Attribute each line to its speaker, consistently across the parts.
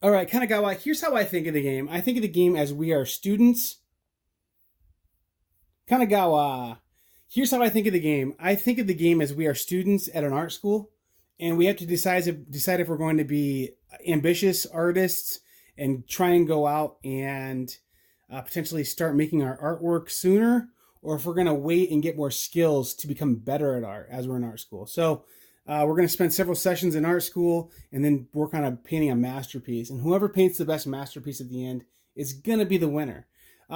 Speaker 1: All right, Kana Gawa, here's how I think of the game. I think of the game as we are students. Kana Gawa, here's how I think of the game. I think of the game as we are students at an art school, and we have to decide if we're going to be ambitious artists and try and go out and potentially start making our artwork sooner, or if we're going to wait and get more skills to become better at art as we're in art school. So we're going to spend several sessions in art school and then work on painting a masterpiece. And whoever paints the best masterpiece at the end is going to be the winner.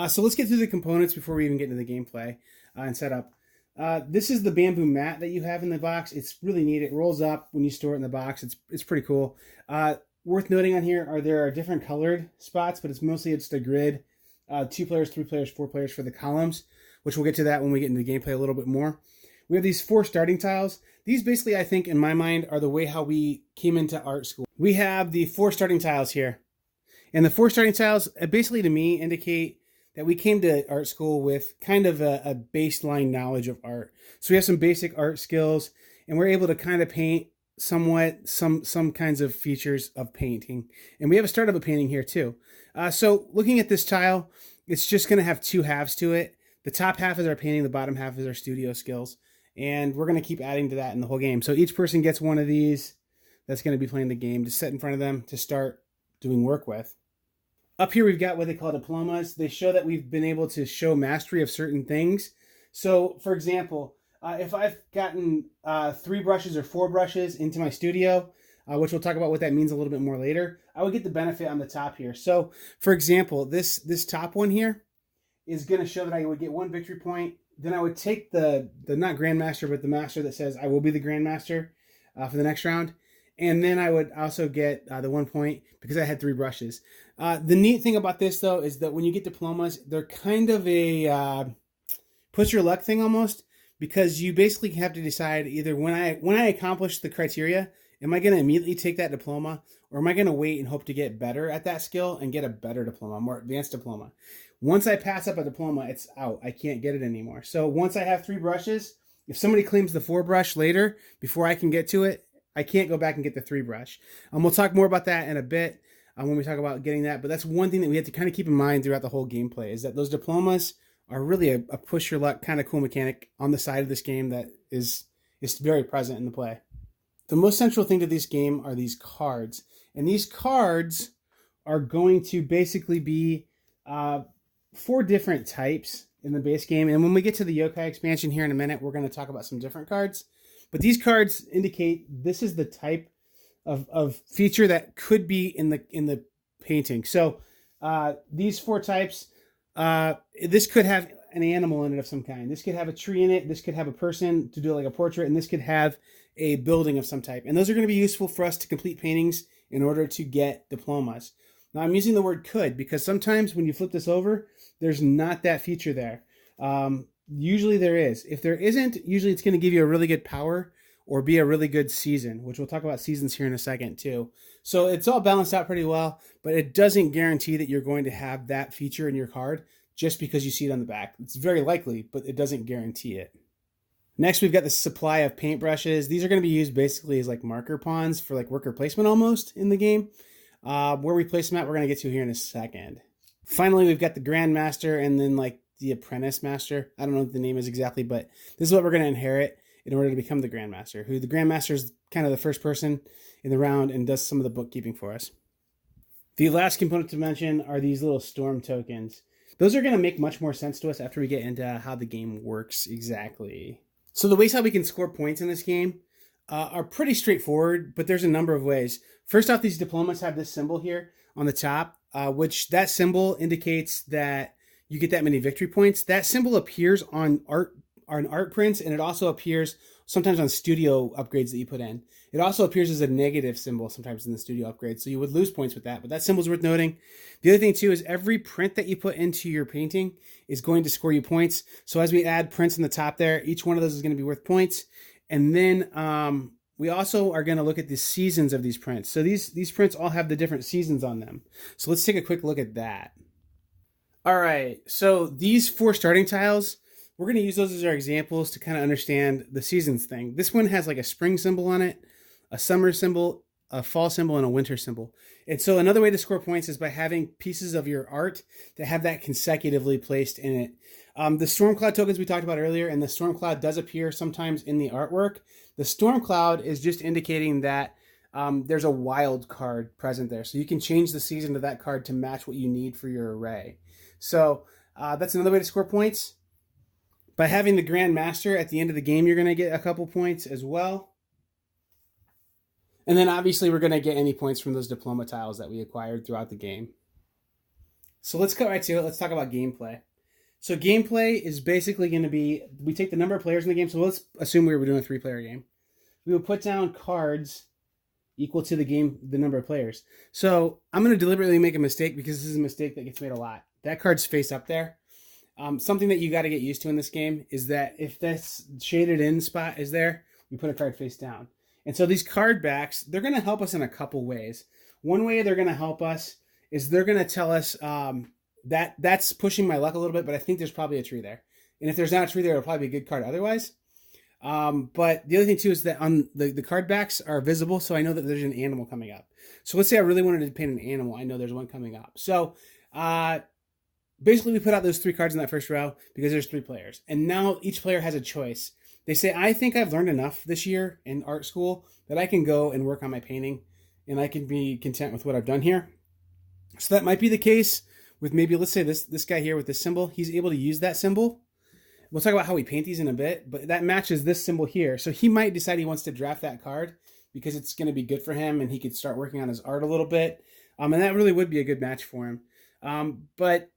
Speaker 1: So let's get through the components before we even get into the gameplay and setup. This is the bamboo mat that you have in the box. It's really neat. It rolls up when you store it in the box. It's pretty cool. Worth noting on here there are different colored spots, but it's mostly just a grid. 2 players, 3 players, 4 players for the columns, which we'll get to that when we get into the gameplay a little bit more. We have these 4 starting tiles. These basically, I think, in my mind, are the way how we came into art school. We have the 4 starting tiles here. And the 4 starting tiles, basically to me, indicate that we came to art school with kind of a baseline knowledge of art. So we have some basic art skills, and we're able to kind of paint somewhat some kinds of features of painting. And we have a start of a painting here too. So looking at this tile, it's just going to have 2 halves to it. The top half is our painting, the bottom half is our studio skills. And we're going to keep adding to that in the whole game. So each person gets one of these that's going to be playing the game to set in front of them to start doing work with. Up here, we've got what they call diplomas. They show that we've been able to show mastery of certain things. So, for example, if I've gotten 3 brushes or 4 brushes into my studio, which we'll talk about what that means a little bit more later, I would get the benefit on the top here. So, for example, this top one here is going to show that I would get 1 victory point. Then I would take the not Grandmaster, but the master that says I will be the Grandmaster for the next round. And then I would also get the 1 point because I had 3 brushes. The neat thing about this, though, is that when you get diplomas, they're kind of a push your luck thing almost, because you basically have to decide either when I accomplish the criteria, am I going to immediately take that diploma, or am I going to wait and hope to get better at that skill and get a better diploma, more advanced diploma? Once I pass up a diploma, it's out. I can't get it anymore. So once I have 3 brushes, if somebody claims the 4 brush later before I can get to it, I can't go back and get the 3 brush. We'll talk more about that in a bit when we talk about getting that. But that's one thing that we have to kind of keep in mind throughout the whole gameplay, is that those diplomas are really a push your luck kind of cool mechanic on the side of this game that is very present in the play. The most central thing to this game are these cards. And these cards are going to basically be 4 different types in the base game. And when we get to the Yokai expansion here in a minute, we're going to talk about some different cards. But these cards indicate this is the type of feature that could be in the painting. So these 4 types, this could have an animal in it of some kind. This could have a tree in it. This could have a person to do like a portrait. And this could have a building of some type. And those are going to be useful for us to complete paintings in order to get diplomas. Now I'm using the word could because sometimes when you flip this over, there's not that feature there. Usually there is. If there isn't, usually it's going to give you a really good power or be a really good season, which we'll talk about seasons here in a second too. So it's all balanced out pretty well, but it doesn't guarantee that you're going to have that feature in your card just because you see it on the back. It's very likely, but it doesn't guarantee it. Next, we've got the supply of paintbrushes. These are going to be used basically as like marker pawns for like worker placement almost in the game. Where we place them at, we're going to get to here in a second. Finally, we've got the Grandmaster and then like the Apprentice Master. I don't know what the name is exactly, but this is what we're going to inherit in order to become the Grandmaster, who the Grandmaster is kind of the first person in the round and does some of the bookkeeping for us. The last component to mention are these little storm tokens. Those are going to make much more sense to us after we get into how the game works exactly. So the ways how we can score points in this game are pretty straightforward, but there's a number of ways. First off, these diplomas have this symbol here on the top, which that symbol indicates that you get that many victory points. That symbol appears on art prints, and it also appears sometimes on studio upgrades that you put in. It also appears as a negative symbol sometimes in the studio upgrades, so you would lose points with that, but that symbol's worth noting. The other thing too is every print that you put into your painting is going to score you points. So as we add prints in the top there, each one of those is going to be worth points. And then we also are going to look at the seasons of these prints. So these prints all have the different seasons on them. So let's take a quick look at that. All right, so these 4 starting tiles, we're going to use those as our examples to kind of understand the seasons thing. This one has like a spring symbol on it, a summer symbol, a fall symbol, and a winter symbol. And so another way to score points is by having pieces of your art that have that consecutively placed in it. The storm cloud tokens we talked about earlier, and the storm cloud does appear sometimes in the artwork. The storm cloud is just indicating that there's a wild card present there. So you can change the season of that card to match what you need for your array. So that's another way to score points. By having the Grand Master at the end of the game, you're going to get a couple points as well. And then obviously we're going to get any points from those diploma tiles that we acquired throughout the game. So let's cut right to it. Let's talk about gameplay. So gameplay is basically going to be, we take the number of players in the game. So let's assume we were doing a 3-player game. We would put down cards equal to the number of players. So I'm going to deliberately make a mistake because this is a mistake that gets made a lot. That card's face up there. Something that you got to get used to in this game is that if this shaded in spot is there, we put a card face down. And so these card backs, they're going to help us in a couple ways. One way they're going to help us is they're going to tell us that that's pushing my luck a little bit, but I think there's probably a tree there. And if there's not a tree there, it'll probably be a good card otherwise. But the other thing too is that on the card backs are visible, so I know that there's an animal coming up. So let's say I really wanted to paint an animal. I know there's one coming up. So basically we put out those 3 cards in that first row because there's 3 players. And now each player has a choice. They say, I think I've learned enough this year in art school that I can go and work on my painting and I can be content with what I've done here. So that might be the case with maybe, let's say this guy here with this symbol. He's able to use that symbol. We'll talk about how we paint these in a bit, but that matches this symbol here. So he might decide he wants to draft that card because it's going to be good for him and he could start working on his art a little bit. And that really would be a good match for him. But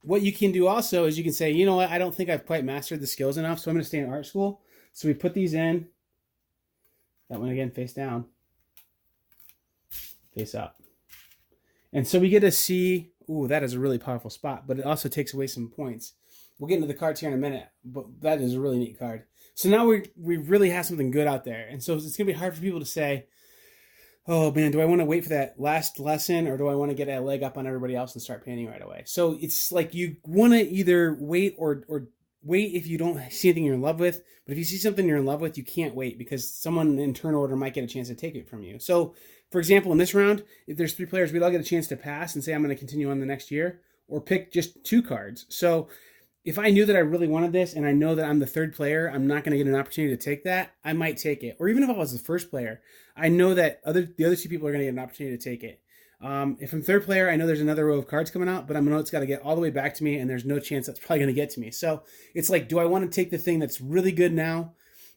Speaker 1: what you can do also is you can say, you know what, I don't think I've quite mastered the skills enough, so I'm going to stay in art school. So we put these in. That one again, face down, face up. And so we get to see, ooh, that is a really powerful spot, but it also takes away some points. We'll get into the cards here in a minute, but that is a really neat card. So now we really have something good out there. And so it's going to be hard for people to say, oh man, do I want to wait for that last lesson or do I want to get a leg up on everybody else and start painting right away? So it's like you want to either wait or wait if you don't see anything you're in love with. But if you see something you're in love with, you can't wait because someone in turn order might get a chance to take it from you. So for example, in this round, if there's 3 players, we'd all get a chance to pass and say, I'm going to continue on the next year or pick just 2 cards. So if I knew that I really wanted this and I know that I'm the 3rd player, I'm not going to get an opportunity to take that, I might take it. Or even if I was the 1st player, I know that the other 2 people are going to get an opportunity to take it. If I'm 3rd player, I know there's another row of cards coming out, but I know it's got to get all the way back to me and there's no chance that's probably going to get to me. So it's like, do I want to take the thing that's really good now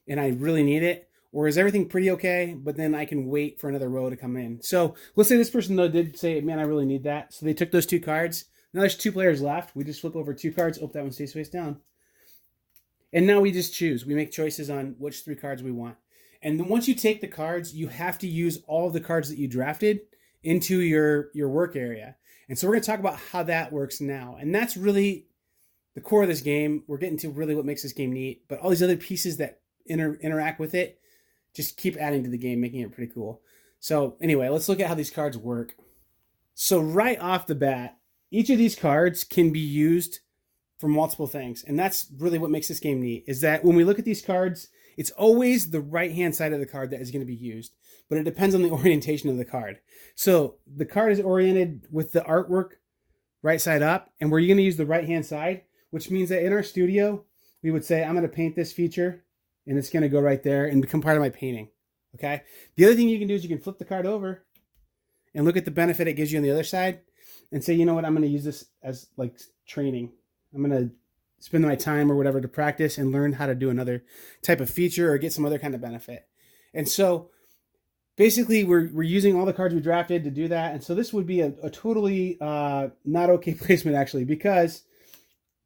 Speaker 1: and I really need it? Or is everything pretty okay, but then I can wait for another row to come in? So let's say this person though did say, man, I really need that. So they took those 2 cards. Now there's 2 players left. We just flip over 2 cards. Oh, that one stays face down. And now we just choose. We make choices on which 3 cards we want. And then once you take the cards, you have to use all of the cards that you drafted into your work area. And so we're going to talk about how that works now. And that's really the core of this game. We're getting to really what makes this game neat. But all these other pieces that interact with it just keep adding to the game, making it pretty cool. So anyway, let's look at how these cards work. So right off the bat, each of these cards can be used for multiple things. And that's really what makes this game neat, is that when we look at these cards, it's always the right-hand side of the card that is going to be used, but it depends on the orientation of the card. So the card is oriented with the artwork right side up, and we're going to use the right-hand side, which means that in our studio, we would say, I'm going to paint this feature, and it's going to go right there and become part of my painting, okay? The other thing you can do is you can flip the card over and look at the benefit it gives you on the other side and say, you know what, I'm going to use this as like training. I'm going to spend my time or whatever to practice and learn how to do another type of feature or get some other kind of benefit. And so basically we're using all the cards we drafted to do that. And so this would be a totally not okay placement actually, because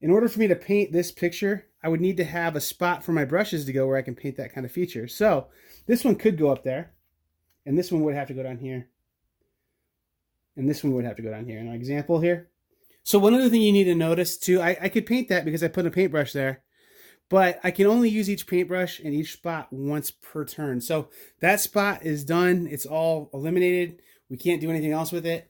Speaker 1: in order for me to paint this picture, I would need to have a spot for my brushes to go where I can paint that kind of feature. So this one could go up there, and this one would have to go down here. And this one would have to go down here. An example here. So one other thing you need to notice too, I could paint that because I put a paintbrush there, but I can only use each paintbrush in each spot once per turn. So that spot is done. It's all eliminated. We can't do anything else with it.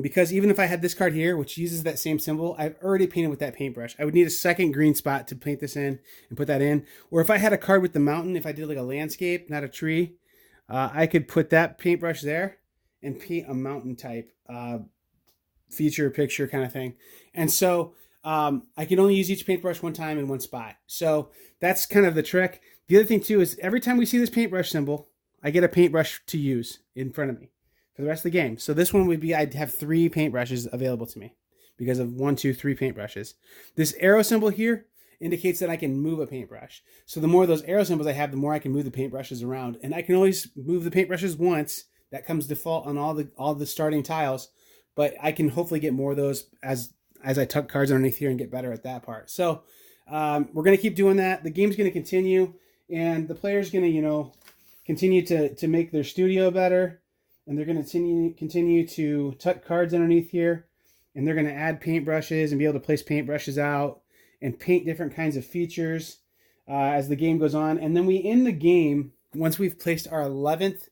Speaker 1: Because even if I had this card here, which uses that same symbol, I've already painted with that paintbrush. I would need a second green spot to paint this in and put that in. Or if I had a card with the mountain, if I did like a landscape, not a tree, I could put that paintbrush there and paint a mountain type feature picture kind of thing. And so I can only use each paintbrush one time in one spot. So that's kind of the trick. The other thing too is every time we see this paintbrush symbol, I get a paintbrush to use in front of me for the rest of the game. So this one would be, I'd have 3 paintbrushes available to me because of 1, 2, 3 paintbrushes. This arrow symbol here indicates that I can move a paintbrush. So the more of those arrow symbols I have, the more I can move the paintbrushes around. And I can always move the paintbrushes once. That comes default on all the starting tiles. But I can hopefully get more of those as I tuck cards underneath here and get better at that part. So we're going to keep doing that. The game's going to continue. And the player's going to, continue to make their studio better. And they're going to continue to tuck cards underneath here. And they're going to add paintbrushes and be able to place paintbrushes out and paint different kinds of features as the game goes on. And then we end the game once we've placed our 11th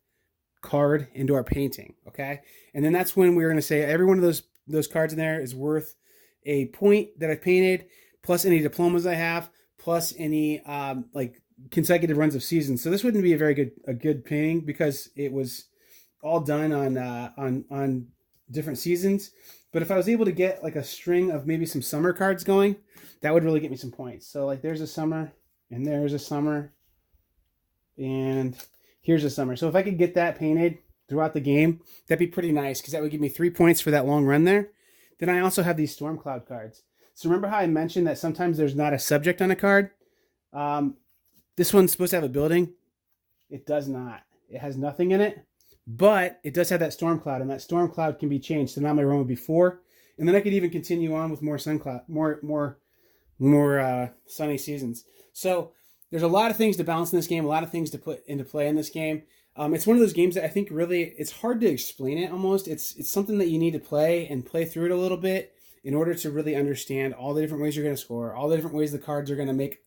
Speaker 1: card into our painting, okay? And then that's when we're going to say every one of those cards in there is worth a point that I've painted, plus any diplomas I have, plus any like consecutive runs of seasons. So this wouldn't be a good painting because it was all done on different seasons. But if I was able to get like a string of maybe some summer cards going, that would really get me some points. So like there's a summer, and there's a summer, and here's a summer. So if I could get that painted throughout the game, that'd be pretty nice because that would give me 3 points for that long run there. Then I also have these storm cloud cards. So remember how I mentioned that sometimes there's not a subject on a card? This one's supposed to have a building. It does not. It has nothing in it. But it does have that storm cloud, and that storm cloud can be changed. So now my run would be 4, and then I could even continue on with more sun cloud, more sunny seasons. So there's a lot of things to balance in this game, a lot of things to put into play in this game. It's one of those games that I think really it's hard to explain it. Almost, it's something that you need to play through it a little bit in order to really understand all the different ways you're going to score, all the different ways the cards are going to make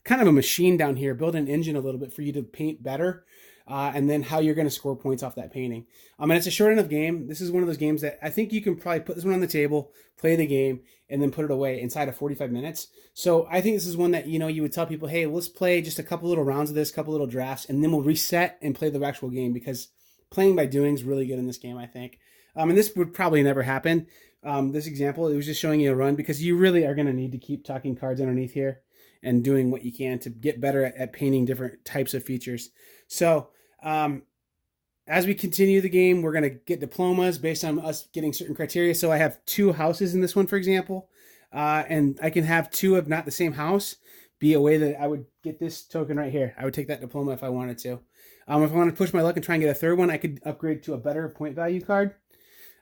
Speaker 1: kind of a machine down here, build an engine a little bit for you to paint better. And then how you're going to score points off that painting. And it's a short enough game. This is one of those games that I think you can probably put this one on the table, play the game, and then put it away inside of 45 minutes. So I think this is one that, you would tell people, hey, let's play just a couple little rounds of this, couple little drafts, and then we'll reset and play the actual game because playing by doing is really good in this game, I think. And this would probably never happen. This example, it was just showing you a run because you really are going to need to keep tucking cards underneath here and doing what you can to get better at painting different types of features. So as we continue the game, we're going to get diplomas based on us getting certain criteria. So I have 2 houses in this one, for example, and I can have 2 of not the same house be a way that I would get this token right here. I would take that diploma if I wanted to. If I want to push my luck and try and get a third one, I could upgrade to a better point value card.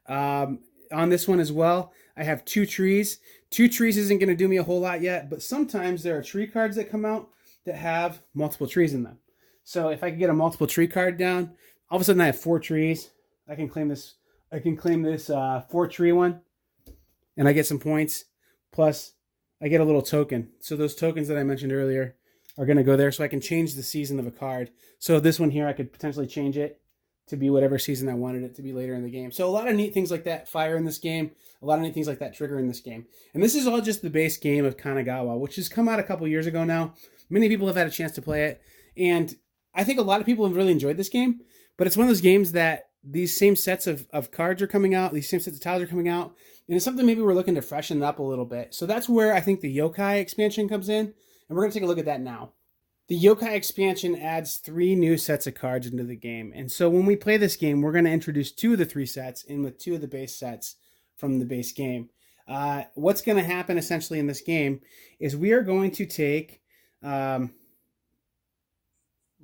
Speaker 1: On this one as well, I have 2 trees. 2 trees isn't going to do me a whole lot yet, but sometimes there are tree cards that come out that have multiple trees in them. So if I could get a multiple tree card down, all of a sudden I have 4 trees. I can claim this 4 tree one, and I get some points. Plus, I get a little token. So those tokens that I mentioned earlier are going to go there, so I can change the season of a card. So this one here, I could potentially change it to be whatever season I wanted it to be later in the game. So a lot of neat things like that fire in this game. A lot of neat things like that trigger in this game. And this is all just the base game of Kana Gawa, which has come out a couple years ago now. Many people have had a chance to play it, and I think a lot of people have really enjoyed this game, but it's one of those games that these same sets of cards are coming out, these same sets of tiles are coming out, and it's something maybe we're looking to freshen up a little bit. So that's where I think the Yokai expansion comes in, and we're going to take a look at that now. The Yokai expansion adds 3 new sets of cards into the game, and so when we play this game, we're going to introduce 2 of the 3 sets in with 2 of the base sets from the base game. What's going to happen essentially in this game is we are going to take...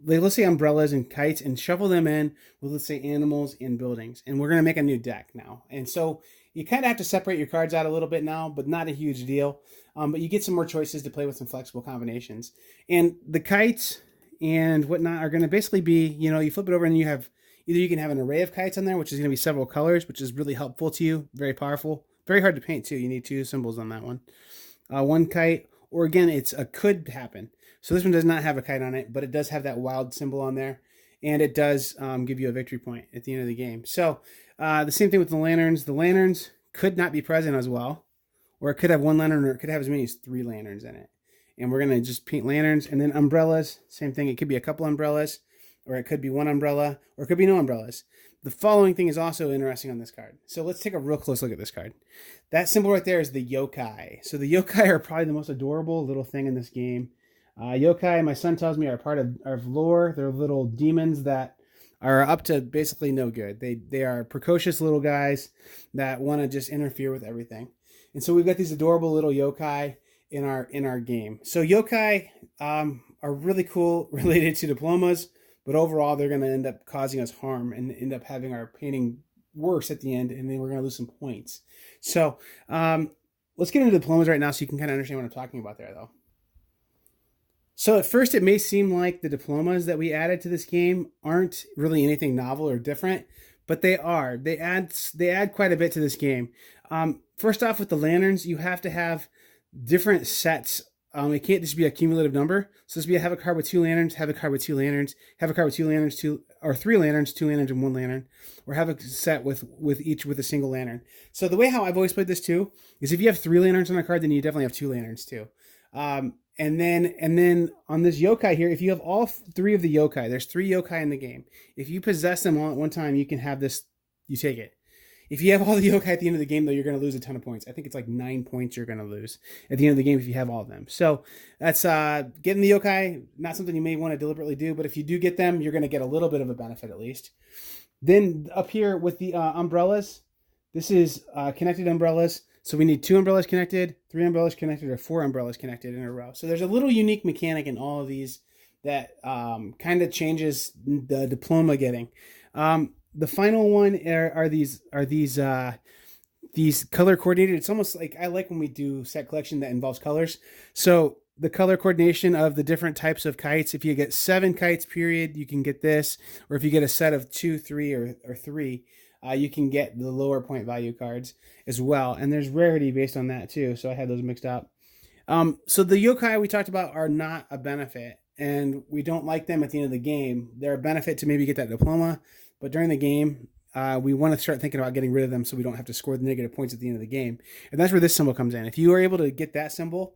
Speaker 1: let's say umbrellas and kites and shuffle them in with, let's say, animals and buildings. And we're going to make a new deck now. And so you kind of have to separate your cards out a little bit now, but not a huge deal. But you get some more choices to play with some flexible combinations. And the kites and whatnot are going to basically be, you flip it over and you have, either you can have an array of kites on there, which is going to be several colors, which is really helpful to you. Very powerful. Very hard to paint too. You need 2 symbols on that one. One kite, or again, it's a could happen. So this one does not have a kite on it, but it does have that wild symbol on there. And it does give you a victory point at the end of the game. So the same thing with the lanterns. The lanterns could not be present as well. Or it could have 1 lantern, or it could have as many as 3 lanterns in it. And we're going to just paint lanterns. And then umbrellas, same thing. It could be a couple umbrellas. or it could be one umbrella, or it could be no umbrellas. The following thing is also interesting on this card. So let's take a real close look at this card. That symbol right there is the yokai. So the yokai are probably the most adorable little thing in this game. Yokai, my son tells me, are part of lore. They're little demons that are up to basically no good. They are precocious little guys that want to just interfere with everything. And so we've got these adorable little yokai in our game. So yokai are really cool related to diplomas, but overall they're going to end up causing us harm and end up having our painting worse at the end, and then we're going to lose some points. So let's get into diplomas right now so you can kind of understand what I'm talking about there, though. So at first it may seem like the diplomas that we added to this game aren't really anything novel or different, but they are. They add quite a bit to this game. First off, with the lanterns, you have to have different sets. It can't just be a cumulative number. So this would be have a card with 2 lanterns, have a card with 2 lanterns, have a card with 2 lanterns, 3 lanterns, 2 lanterns, and 1 lantern, or have a set with each with a single lantern. So the way how I've always played this too is if you have 3 lanterns on a card, then you definitely have 2 lanterns too. And then on this yokai here, if you have all 3 of the yokai, there's 3 yokai in the game. If you possess them all at one time, you can have this. You take it. If you have all the yokai at the end of the game, though, you're going to lose a ton of points. I think it's like 9 points you're going to lose at the end of the game if you have all of them. So that's getting the yokai, not something you may want to deliberately do, but if you do get them, you're going to get a little bit of a benefit at least. Then up here with the umbrellas, this is connected umbrellas. So we need 2 umbrellas connected, 3 umbrellas connected, or 4 umbrellas connected in a row. So there's a little unique mechanic in all of these that kind of changes the diploma getting. The final one are these color coordinated. It's almost like I like when we do set collection that involves colors. So the color coordination of the different types of kites. If you get 7 kites, period, you can get this. Or if you get a set of 2, 3, or 3, you can get the lower point value cards as well. And there's rarity based on that too. So I had those mixed up. So the yokai we talked about are not a benefit, and we don't like them at the end of the game. They're a benefit to maybe get that diploma, but during the game, we want to start thinking about getting rid of them so we don't have to score the negative points at the end of the game. And that's where this symbol comes in. If you are able to get that symbol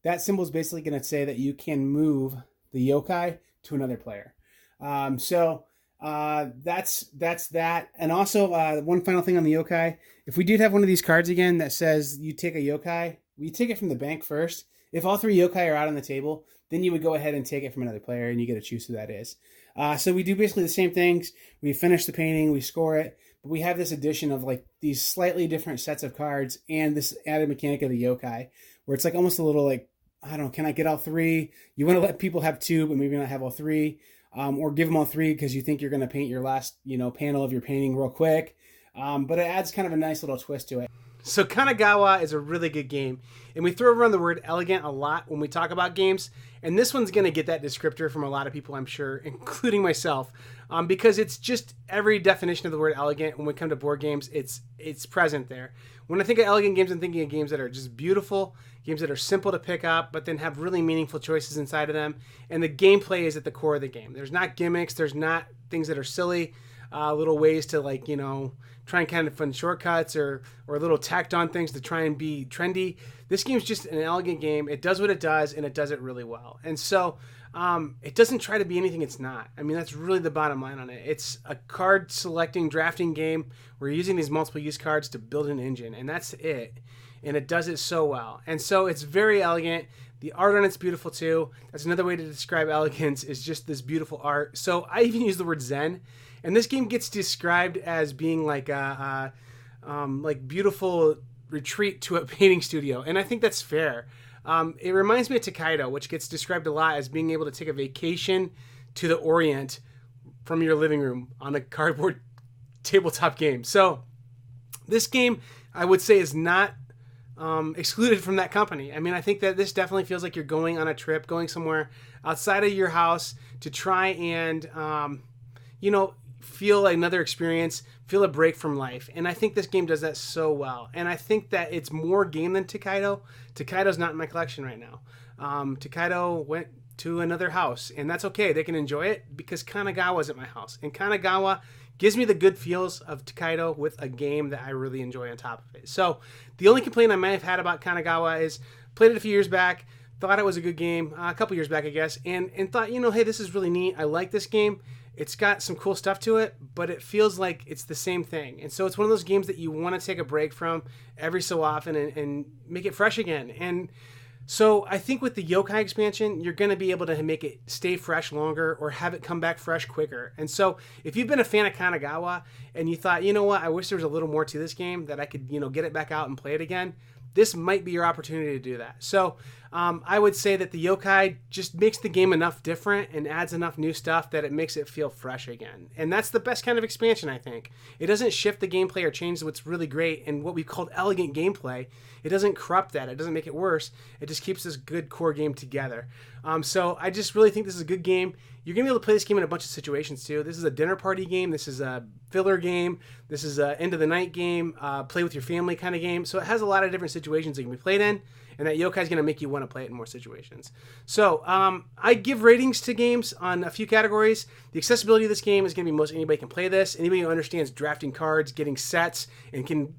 Speaker 1: is basically going to say that you can move the yokai to another player. That's that. And also, one final thing on the yokai. If we did have one of these cards again that says you take a yokai, we take it from the bank first. If all 3 yokai are out on the table, then you would go ahead and take it from another player, and you get to choose who that is. So we do basically the same things. We finish the painting, we score it, but we have this addition of like these slightly different sets of cards and this added mechanic of the yokai, where it's like almost a little like, I don't know, can I get all 3? You want to let people have 2, but maybe not have all 3. Or give them all 3 because you think you're going to paint your last, panel of your painting real quick. But it adds kind of a nice little twist to it. So Kana Gawa is a really good game, and we throw around the word elegant a lot when we talk about games, and this one's going to get that descriptor from a lot of people, I'm sure, including myself, because it's just every definition of the word elegant. When we come to board games, it's present there. When I think of elegant games, I'm thinking of games that are just beautiful, games that are simple to pick up, but then have really meaningful choices inside of them, and the gameplay is at the core of the game. There's not gimmicks, there's not things that are silly, little ways to try and kind of find shortcuts or little tacked on things to try and be trendy. This game's just an elegant game. It does what it does, and it does it really well. And so it doesn't try to be anything it's not. I mean, that's really the bottom line on it. It's a card selecting, drafting game. We're using these multiple use cards to build an engine, and that's it. And it does it so well. And so it's very elegant. The art on it's beautiful too. That's another way to describe elegance, is just this beautiful art. So I even use the word zen. And this game gets described as being like a beautiful retreat to a painting studio. And I think that's fair. It reminds me of Takedo, which gets described a lot as being able to take a vacation to the Orient from your living room on a cardboard tabletop game. So this game, I would say, is not excluded from that company. I mean, I think that this definitely feels like you're going on a trip, going somewhere outside of your house to try and, feel another experience, feel a break from life. And I think this game does that so well. And I think that it's more game than Takedo. Takedo's not in my collection right now. Takedo went to another house, and that's okay. They can enjoy it because Kana Gawa's at my house. And Kana Gawa gives me the good feels of Takedo with a game that I really enjoy on top of it. So the only complaint I might have had about Kana Gawa is played it a few years back, thought it was a good game, a couple years back, I guess, and thought, hey, this is really neat. I like this game. It's got some cool stuff to it, but it feels like it's the same thing. And so it's one of those games that you want to take a break from every so often and make it fresh again. And so I think with the Yokai expansion, you're going to be able to make it stay fresh longer or have it come back fresh quicker. And so if you've been a fan of Kana Gawa and you thought, you know what, I wish there was a little more to this game that I could, get it back out and play it again, this might be your opportunity to do that. So I would say that the Yokai just makes the game enough different and adds enough new stuff that it makes it feel fresh again. And that's the best kind of expansion, I think. It doesn't shift the gameplay or change what's really great and what we've called elegant gameplay. It doesn't corrupt that. It doesn't make it worse. It just keeps this good core game together. So I just really think this is a good game. You're going to be able to play this game in a bunch of situations too. This is a dinner party game. This is a filler game. This is an end of the night game, play with your family kind of game. So it has a lot of different situations it can be played in, and that Yokai is going to make you want to play it in more situations. So I give ratings to games on a few categories. The accessibility of this game is going to be most anybody can play this. Anybody who understands drafting cards, getting sets, and can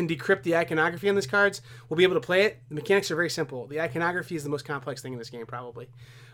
Speaker 1: decrypt the iconography on these cards will be able to play it. The mechanics are very simple. The iconography is the most complex thing in this game, probably.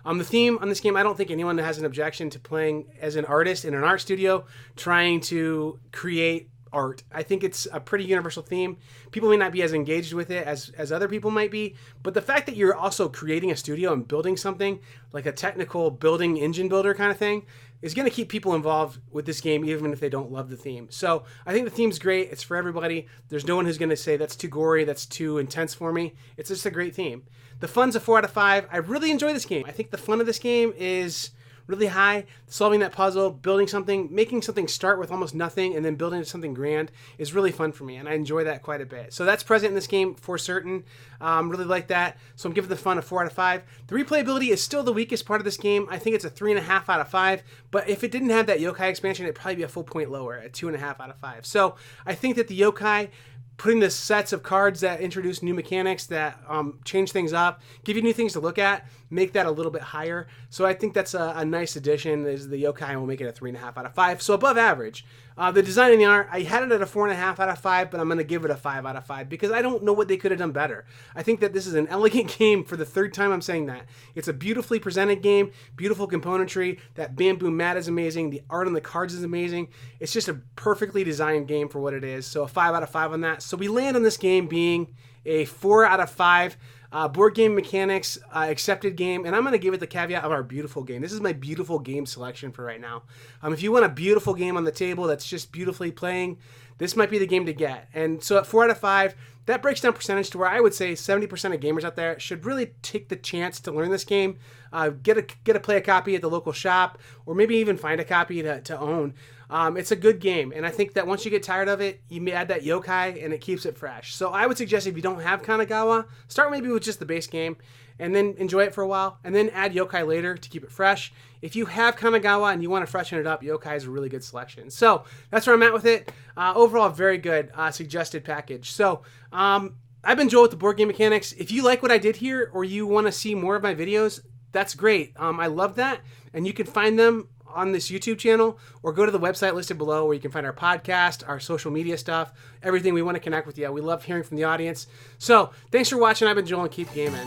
Speaker 1: The theme on this game, I don't think anyone has an objection to playing as an artist in an art studio trying to create art. I think it's a pretty universal theme. People may not be as engaged with it as other people might be, but the fact that you're also creating a studio and building something like a technical building engine builder kind of thing is going to keep people involved with this game even if they don't love the theme. So I think the theme's great. It's for everybody. There's no one who's going to say that's too gory, that's too intense for me. It's just a great theme. The fun's a 4 out of 5. I really enjoy this game. I think the fun of this game is really high. Solving that puzzle, building something, making something start with almost nothing and then building something grand is really fun for me, and I enjoy that quite a bit. So that's present in this game for certain. Really like that. So I'm giving the fun a 4 out of 5. The replayability is still the weakest part of this game. I think it's a 3.5 out of 5, but if it didn't have that Yokai expansion, it'd probably be a full point lower at 2.5 out of 5. So I think that the Yokai, putting the sets of cards that introduce new mechanics, that change things up, give you new things to look at, make that a little bit higher. So I think that's a nice addition. Is the Yokai will make it a 3.5 out of 5. So above average. The design and the art, I had it at a 4.5 out of 5, but I'm going to give it a 5 out of 5 because I don't know what they could have done better. I think that this is an elegant game for the third time I'm saying that. It's a beautifully presented game, beautiful componentry. That bamboo mat is amazing. The art on the cards is amazing. It's just a perfectly designed game for what it is. So a 5 out of 5 on that. So we land on this game being a 4 out of 5. Board game mechanics, accepted game, and I'm going to give it the caveat of our beautiful game. This is my beautiful game selection for right now. If you want a beautiful game on the table that's just beautifully playing, this might be the game to get. And so at 4 out of 5, that breaks down percentage to where I would say 70% of gamers out there should really take the chance to learn this game, get a play a copy at the local shop, or maybe even find a copy to own. It's a good game, and I think that once you get tired of it, you may add that Yokai, and it keeps it fresh. So I would suggest if you don't have Kana Gawa, start maybe with just the base game, and then enjoy it for a while, and then add Yokai later to keep it fresh. If you have Kana Gawa and you want to freshen it up, Yokai is a really good selection. So that's where I'm at with it. Overall, very good suggested package. So I've been Joel with the Board Game Mechanics. If you like what I did here, or you want to see more of my videos, that's great. I love that, and you can find them on this YouTube channel, or go to the website listed below where you can find our podcast, our social media stuff, everything. We want to connect with you. We love hearing from the audience. So thanks for watching. I've been Joel, and keep gaming.